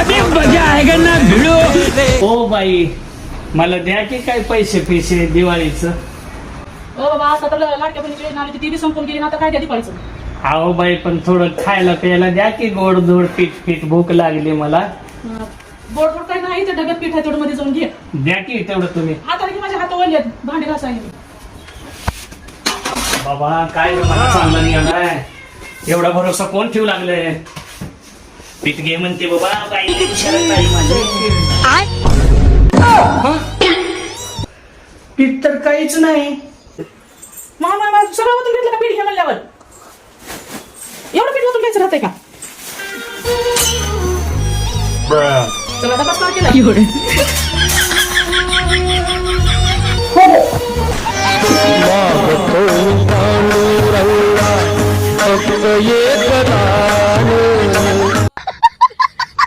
अभी मजा आएगा ना भिडो. ओ बाई, मला द्या की काय पैसे दिवाळीचं. ओ बाबा आता तर लाडक्या बहिणीची योजना आली ती बी संपून गेली ना, आता काय द्या दिवाळीचं. अहो बाई, पण थोडं खायला प्यायला द्या की गोड धोड पीठ भूक लागली मला. बोट बोट काय नाही, ते डब्यात पीठ आहे तेवढं मध्ये जाऊन घे. द्या की तेवढं तुम्ही. हाताने की माझ्या हात ओढले भांडी घासायला. बाबा काय रे, मला चांगलं नाही येणार. एवढा भरोसा कोण ठेवू लागले. पीठ घे म्हणते बाबा, बाई टेन्शन नाही माझे. पीठ तर काहीच नाही. मामा सगळं ओतून घेतलं का पीठ घे म्हणल्यावर? एवढं पीठ ओतून घ्यायचं राहतंय का? चला आता कसं केलं? एक